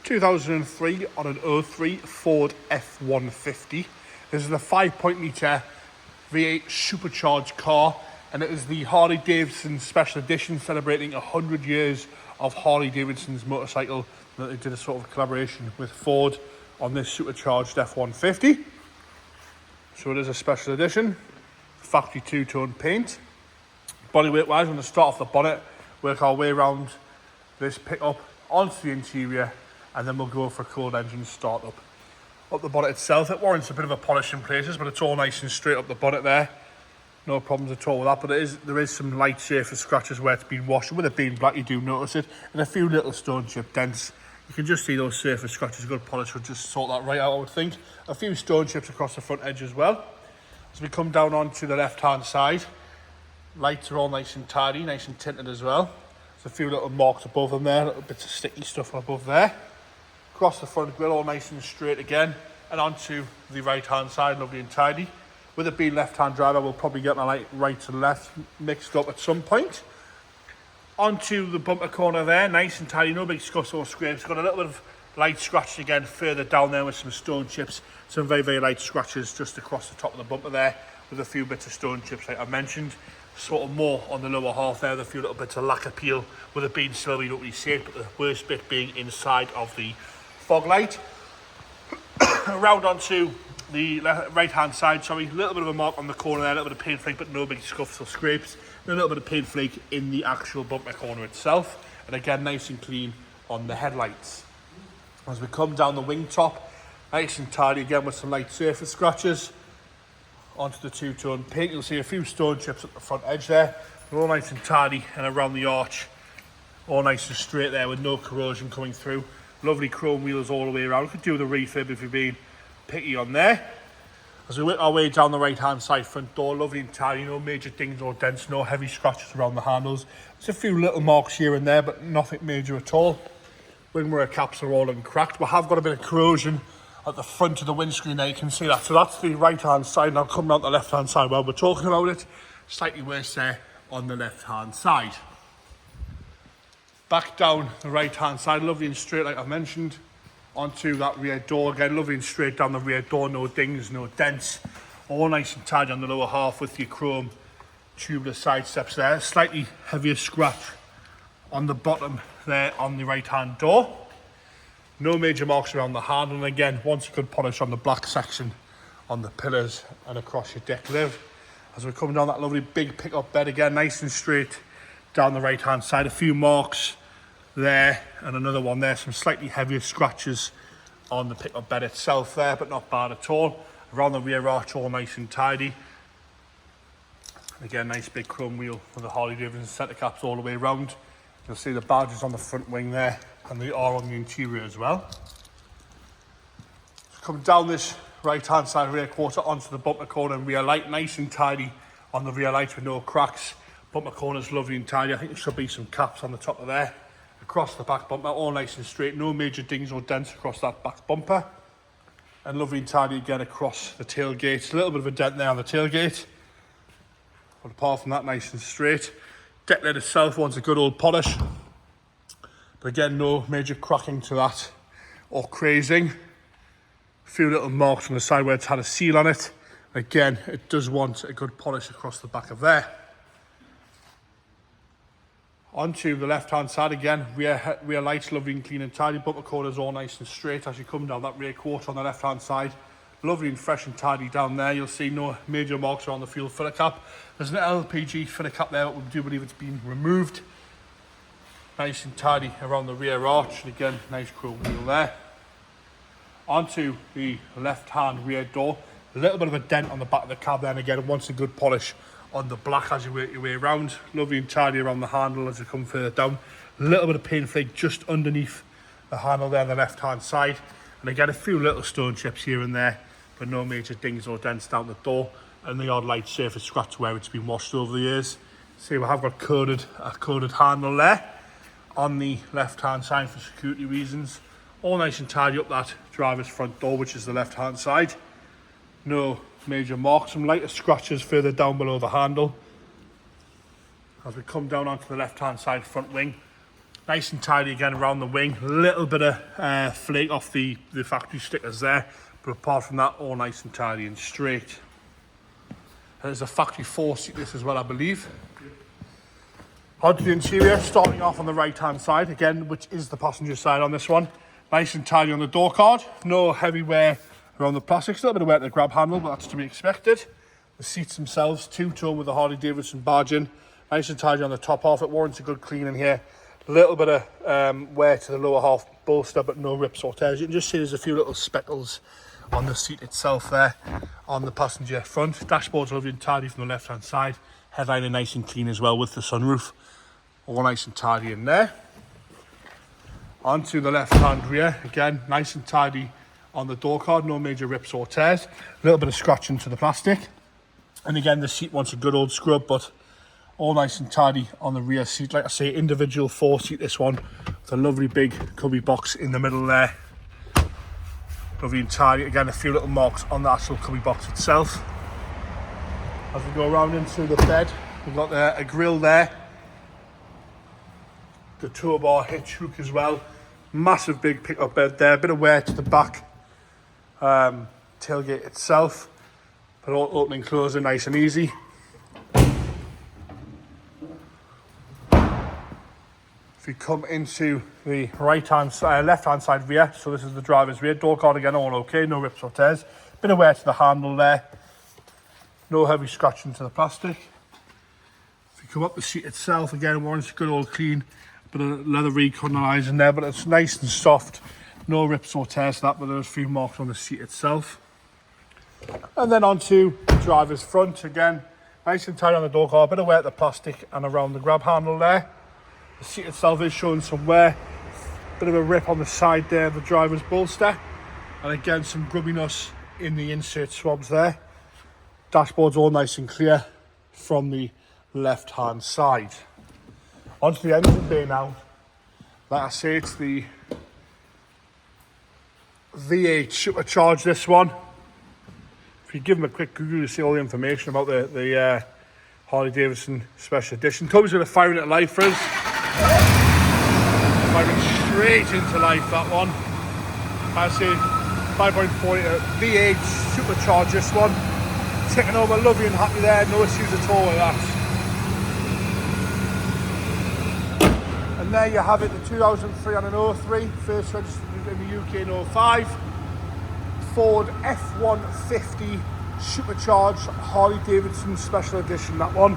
2003 on an 03 Ford F150. This is a 5.0 litre V8 supercharged car, and it is the Harley Davidson special edition celebrating 100 years of Harley Davidson's motorcycle. That they did a sort of collaboration with Ford on this supercharged F150. So it is a special edition, factory two-tone paint. Bodyweight wise, we're going to start off the bonnet, work our way around this pickup onto the interior, and then we'll go for a cold engine startup. Up the bonnet itself, it warrants a bit of a polish in places, but it's all nice and straight up the bonnet there. No problems at all with that, but there is some light surface scratches where it's been washed. With it being black, you do notice it, and a few little stone chip dents. You can just see those surface scratches. Good polish would just sort that right out, I would think. A few stone chips across the front edge as well. As we come down onto the left-hand side, lights are all nice and tidy, nice and tinted as well. There's a few little marks above them there, little bits of sticky stuff above there. Across the front grille, all nice and straight again, and onto the right-hand side, lovely and tidy. With it being left-hand driver, we'll probably get my light right and left mixed up at some point. Onto the bumper corner there, nice and tidy, no big scuffs or scrapes. Got a little bit of light scratch again further down there with some stone chips. Some very, very light scratches just across the top of the bumper there with a few bits of stone chips like I mentioned. Sort of more on the lower half there with a few little bits of lacquer peel. With it being silver, you don't really see it, but the worst bit being inside of the fog light. Around onto the right-hand side, sorry, a little bit of a mark on the corner there, a little bit of paint flake, but no big scuffs or scrapes. And a little bit of paint flake in the actual bumper corner itself. And again, nice and clean on the headlights. As we come down the wing top, nice and tidy again with some light surface scratches. Onto the two-tone paint, you'll see a few stone chips at the front edge there. They're all nice and tidy, and around the arch, all nice and straight there with no corrosion coming through. Lovely chrome wheels all the way around. You could do the refurb if you're being picky on there. As we work our way down the right-hand side front door, lovely and tidy, no major dings or dents, no heavy scratches around the handles. There's a few little marks here and there, but nothing major at all. Wing mirror caps are all uncracked. We have got a bit of corrosion at the front of the windscreen there, you can see that. So that's the right-hand side, and I'll come down the left-hand side while we're talking about it. Slightly worse there on the left-hand side. Back down the right-hand side, lovely and straight like I mentioned. Onto that rear door again, lovely and straight down the rear door, no dings, no dents. All nice and tidy on the lower half with your chrome tubular side steps there. Slightly heavier scratch on the bottom there on the right-hand door. No major marks around the handle, and again, once a good polish on the black section on the pillars and across your deck lid. As we come down that lovely big pickup bed again, nice and straight down the right-hand side. A few marks there and another one there, some slightly heavier scratches on the pickup bed itself there, but not bad at all. Around the rear arch, all nice and tidy. Again, nice big chrome wheel with the Harley Davidson centre caps all the way around. You'll see the badges on the front wing there, and they are on the interior as well. So come down this right-hand side rear quarter onto the bumper corner and rear light, nice and tidy on the rear light with no cracks. Bumper corner's lovely and tidy. I think there should be some caps on the top of there. Across the back bumper, all nice and straight, no major dings or dents across that back bumper. And lovely and tidy again across the tailgate. A little bit of a dent there on the tailgate, but apart from that, nice and straight. Deck lid itself wants a good old polish, but again, no major cracking to that or crazing. A few little marks on the side where it's had a seal on it. Again, it does want a good polish across the back of there. Onto the left-hand side again, rear lights lovely and clean and tidy. Bumper corners all nice and straight as you come down that rear quarter on the left-hand side. Lovely and fresh and tidy down there. You'll see no major marks around the fuel filler cap. There's an LPG filler cap there, but we do believe it's been removed. Nice and tidy around the rear arch, and again, nice chrome wheel there. Onto the left-hand rear door. A little bit of a dent on the back of the cab there, and again, it wants a good polish on the black as you work your way around. Lovely and tidy around the handle as you come further down. A little bit of paint flake just underneath the handle there on the left-hand side. And again, a few little stone chips here and there, but no major dings or dents down the door. And the odd light surface scratch where it's been washed over the years. See, we have got a coded handle there on the left-hand side for security reasons. All nice and tidy up that driver's front door, which is the left-hand side. No major marks, some lighter scratches further down below the handle. As we come down onto the left-hand side front wing, Nice and tidy again around the wing. A little bit of flake off the factory stickers there, but apart from that, all nice and tidy and straight. There's a factory 4-seat this as well, I believe. Onto the interior, starting off on the right hand side again, which is the passenger side on this one. Nice and tidy on the door card, no heavy wear around the plastics, a little bit of wear to the grab handle, but that's to be expected. The seats themselves, two-tone with the Harley Davidson badge in. Nice and tidy on the top half, it warrants a good clean in here. A little bit of wear to the lower half bolster, but no rips or tears. You can just see there's a few little speckles on the seat itself there, on the passenger front. Dashboard's lovely and tidy from the left-hand side. Headliner nice and clean as well with the sunroof. All nice and tidy in there. Onto the left-hand rear, again, nice and tidy on the door card, no major rips or tears. A little bit of scratching to the plastic. And again, the seat wants a good old scrub, but all nice and tidy on the rear seat. Like I say, individual 4-seat this one, with a lovely big cubby box in the middle there. Lovely and tidy. Again, a few little marks on the actual cubby box itself. As we go around into the bed, we've got a grille there. The tow bar hitch hook as well. Massive big pickup bed there. A bit of wear to the back tailgate itself. But all opening and closing nice and easy. If you come into the left-hand side rear, so this is the driver's rear, door card again, all okay, no rips or tears. Bit of wear to the handle there. No heavy scratching to the plastic. If you come up the seat itself, again, warrants a good old clean. Bit of leather recondensing in there, but it's nice and soft. No rips or tears to that, but there's a few marks on the seat itself. And then onto the driver's front again. Nice and tight on the door card, bit of wear at the plastic and around the grab handle there. The seat itself is showing some wear. Bit of a rip on the side there of the driver's bolster. And again, some grubbiness in the insert swabs there. Dashboard's all nice and clear from the left-hand side. Onto the engine bay now. Like I say, it's the V8 supercharged, this one. If you give them a quick Google, you see all the information about the Harley Davidson Special Edition. Comes with a 5-minute life for us. Firing straight into life, that one. I say 5.4 litre V8 supercharged, this one. Ticking over, lovely and happy there, no issues at all with that. And there you have it, the 2003 and an 03, first registered in the UK in 05. Ford F150 supercharged Harley Davidson Special Edition, that one.